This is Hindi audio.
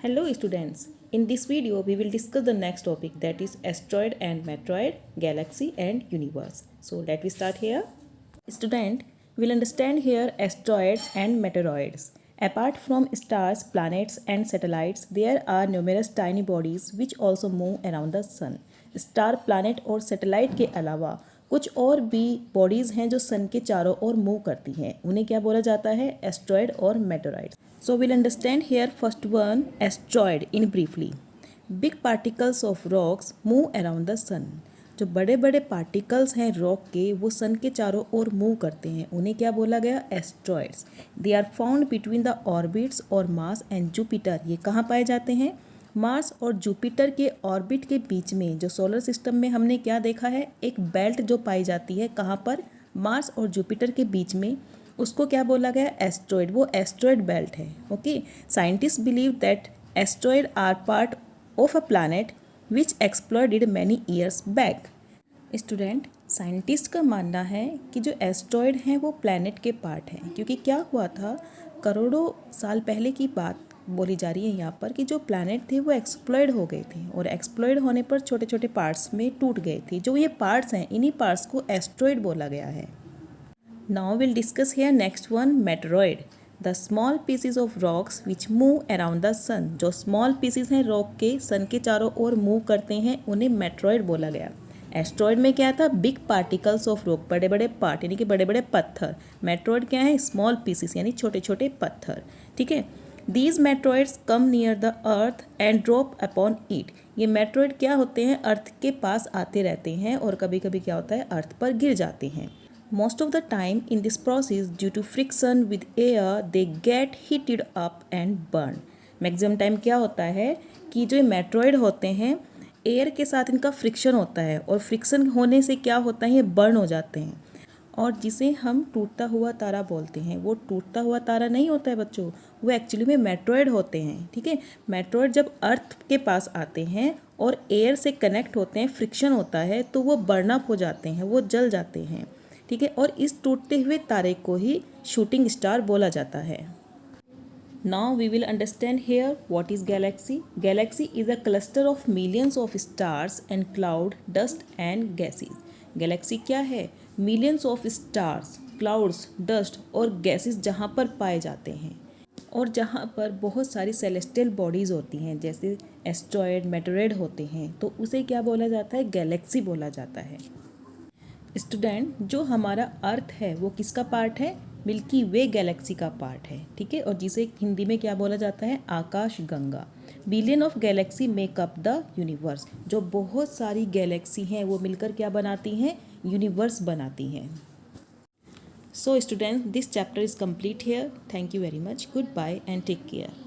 Hello students, in this video we will discuss the next topic, that is asteroid and meteoroid, galaxy and universe. So let me start here. Student, we'll understand here asteroids and meteoroids. Apart from stars, planets and satellites, there are numerous tiny bodies which also move around the sun. Star, planet और सैटेलाइट के अलावा कुछ और भी बॉडीज़ हैं जो सन के चारों ओर मूव करती हैं, उन्हें क्या बोला जाता है? एस्ट्रॉयड और meteoroid. So will understand here first one, asteroid in briefly. Big particles of rocks move around the sun. जो बड़े बड़े पार्टिकल्स हैं रॉक के, वो सन के चारों ओर मूव करते हैं, उन्हें क्या बोला गया? Asteroids. They are found between the orbits और मार्स एंड जुपिटर. ये कहाँ पाए जाते हैं? मार्स और जुपिटर के ऑर्बिट के बीच में. जो सोलर सिस्टम में हमने क्या देखा है? एक बेल्ट जो पाई जाती है, कहाँ पर? मार्स और जुपिटर के बीच में. उसको क्या बोला गया? एस्ट्रॉयड. वो एस्ट्रॉयड बेल्ट है. Okay. Scientist believe that asteroid are part of a planet which exploded many years back. Student, scientist का मानना है कि जो एस्ट्रॉयड हैं वो प्लैनेट के पार्ट हैं, क्योंकि क्या हुआ था, करोड़ों साल पहले की बात बोली जा रही है यहाँ पर कि जो प्लैनेट थे वो एक्सप्लॉयड हो गए थे और एक्सप्लॉयड होने पर छोटे छोटे पार्ट्स में टूट गए थे. जो ये पार्ट्स हैं, इन्हीं पार्ट्स को एस्ट्रॉयड बोला गया है. Now will discuss here next one, meteoroid. The small pieces of rocks which move around the sun. जो स्मॉल पीसीज हैं रॉक के, सन के चारों ओर मूव करते हैं, उन्हें मेटेरॉयड बोला गया. एस्ट्रॉयड में क्या था? बिग पार्टिकल्स ऑफ रॉक, बड़े बड़े पार्ट यानी कि बड़े बड़े पत्थर. मेटेरॉयड क्या है? स्मॉल पीसीस यानी छोटे छोटे पत्थर. ठीक है. These meteoroids come near the earth and drop upon it. ये मेट्रॉइड क्या होते हैं? अर्थ के पास आते रहते हैं और कभी कभी क्या होता है? अर्थ पर गिर जाते हैं. Most of the time in this process, due to friction with air, they get heated up and burn. Maximum time क्या होता है कि जो मेट्रॉइड होते हैं, एयर के साथ इनका फ्रिक्शन होता है और फ्रिक्शन होने से क्या होता है? ये बर्न हो जाते हैं. और जिसे हम टूटता हुआ तारा बोलते हैं, वो टूटता हुआ तारा नहीं होता है बच्चों, वो एक्चुअली में मेट्रॉयड होते हैं. ठीक है. मेट्रॉयड जब अर्थ के पास आते हैं और एयर से कनेक्ट होते हैं, फ्रिक्शन होता है, तो वो बर्न अप हो जाते हैं, वो जल जाते हैं. ठीक है. और इस टूटते हुए तारे को ही शूटिंग स्टार बोला जाता है. Now we will understand here what is galaxy. Galaxy is a cluster of millions of stars and cloud, dust and gases. Galaxy क्या है? Millions of stars, clouds, dust और गैसेस जहाँ पर पाए जाते हैं और जहाँ पर बहुत सारी सेलेस्टियल बॉडीज़ होती हैं, जैसे एस्ट्रॉयड, मेटेरॉयड होते हैं, तो उसे क्या बोला जाता है? गैलेक्सी बोला जाता है. स्टूडेंट, जो हमारा अर्थ है वो किसका पार्ट है? मिल्की वे गैलेक्सी का पार्ट है. ठीक है. और जिसे हिंदी में क्या बोला जाता है? Akash Ganga. Billion of galaxy make up the universe. जो बहुत सारी गैलेक्सी हैं वो मिलकर क्या बनाती हैं? यूनिवर्स बनाती हैं. So students, this chapter is complete here. Thank you very much. Goodbye and take care.